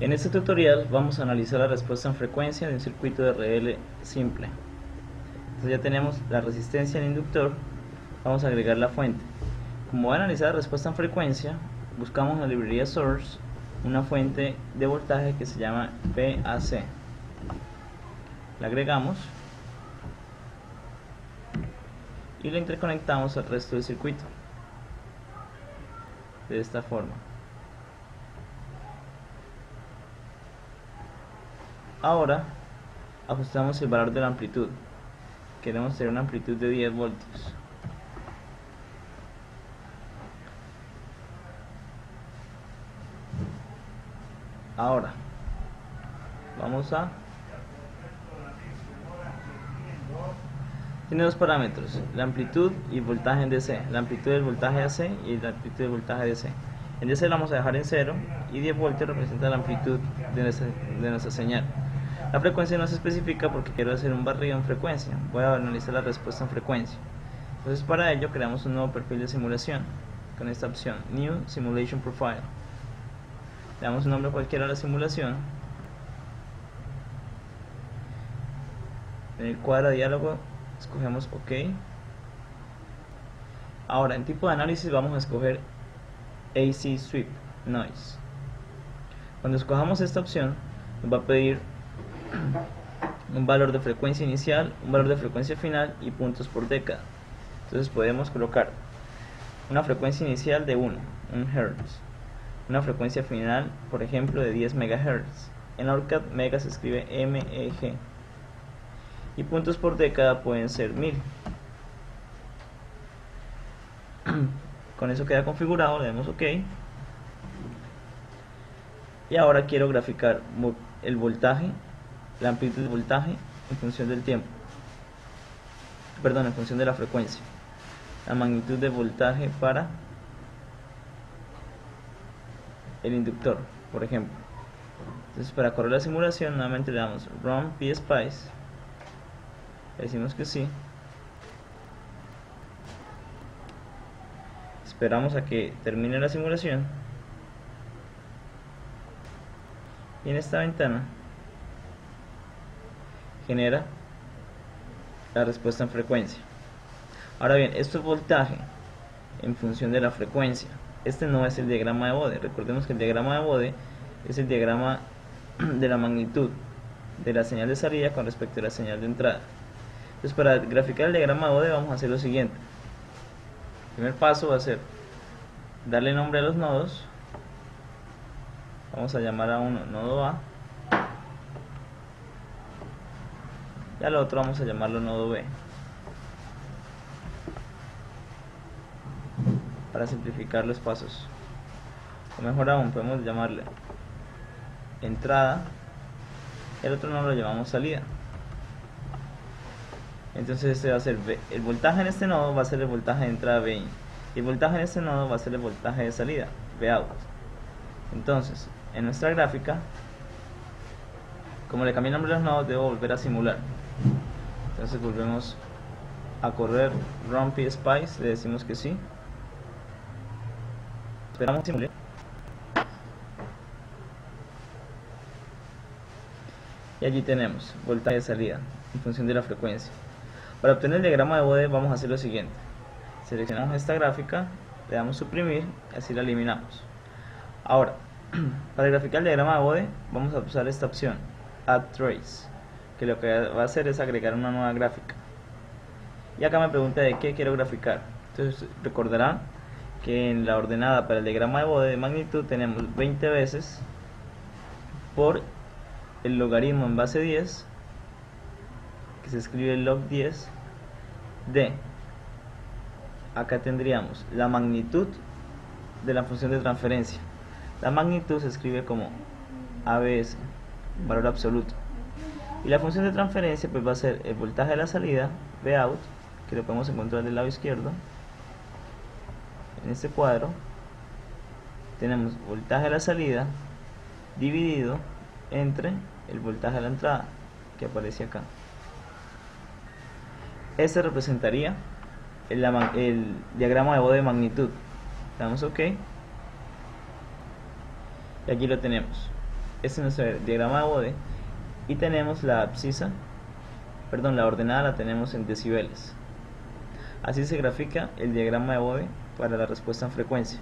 En este tutorial vamos a analizar la respuesta en frecuencia de un circuito de RL simple. Entonces ya tenemos la resistencia del inductor, vamos a agregar la fuente. Como voy a analizar la respuesta en frecuencia, buscamos en la librería Source una fuente de voltaje que se llama VAC. La agregamos y la interconectamos al resto del circuito de esta forma. Ahora ajustamos el valor de la amplitud. Queremos tener una amplitud de 10 voltios. Ahora tiene dos parámetros, la amplitud y el voltaje en DC, la amplitud del voltaje AC y la amplitud del voltaje DC. En DC la vamos a dejar en 0 y 10 voltios representa la amplitud de nuestra señal. La frecuencia no se especifica porque quiero hacer un barrido en frecuencia. Voy a analizar la respuesta en frecuencia. Entonces para ello creamos un nuevo perfil de simulación con esta opción, New Simulation Profile. Le damos un nombre cualquiera a la simulación. En el cuadro de diálogo escogemos OK. Ahora en tipo de análisis vamos a escoger AC Sweep Noise. Cuando escojamos esta opción nos va a pedir un valor de frecuencia inicial, un valor de frecuencia final y puntos por década. Entonces podemos colocar una frecuencia inicial de 1 Hz, una frecuencia final por ejemplo de 10 MHz. En AutoCAD mega se escribe MEG y puntos por década pueden ser 1000. Con eso queda configurado, le damos OK. Y ahora quiero graficar el voltaje, la amplitud del voltaje en función del tiempo, en función de la frecuencia, la magnitud de voltaje para el inductor, por ejemplo. Entonces para correr la simulación nuevamente le damos Run PSpice, le decimos que sí, esperamos a que termine la simulación y en esta ventana genera la respuesta en frecuencia. Ahora bien, esto es voltaje en función de la frecuencia. Este no es el diagrama de Bode. Recordemos que el diagrama de Bode es el diagrama de la magnitud de la señal de salida con respecto a la señal de entrada. Entonces para graficar el diagrama de Bode vamos a hacer lo siguiente. El primer paso va a ser darle nombre a los nodos. Vamos a llamar a uno nodo A y al otro vamos a llamarlo nodo B. Para simplificar los pasos, o mejor aún, podemos llamarle entrada y el otro nodo lo llamamos salida. Entonces este va a ser B. El voltaje en este nodo va a ser el voltaje de entrada BIN y el voltaje en este nodo va a ser el voltaje de salida Vout. Entonces en nuestra gráfica, como le cambié el nombre a los nodos, debo volver a simular. Entonces volvemos a correr Run PSpice, le decimos que sí, esperamos simular y allí tenemos voltaje de salida en función de la frecuencia. Para obtener el diagrama de Bode vamos a hacer lo siguiente: seleccionamos esta gráfica, le damos suprimir y así la eliminamos. Ahora para graficar el diagrama de Bode vamos a usar esta opción, Add Trace, que lo que va a hacer es agregar una nueva gráfica. Y acá me pregunta de qué quiero graficar. Entonces recordarán que en la ordenada para el diagrama de Bode de magnitud tenemos 20 veces por el logaritmo en base 10, que se escribe log 10 de, acá tendríamos la magnitud de la función de transferencia. La magnitud se escribe como ABS, valor absoluto, y la función de transferencia pues va a ser el voltaje de la salida Vout, que lo podemos encontrar del lado izquierdo. En este cuadro tenemos voltaje de la salida dividido entre el voltaje de la entrada, que aparece acá. Este representaría el diagrama de Bode de magnitud. Le damos OK y aquí lo tenemos. Este es nuestro diagrama de Bode y tenemos la abscisa, perdón, la ordenada la tenemos en decibeles. Así se grafica el diagrama de Bode para la respuesta en frecuencia.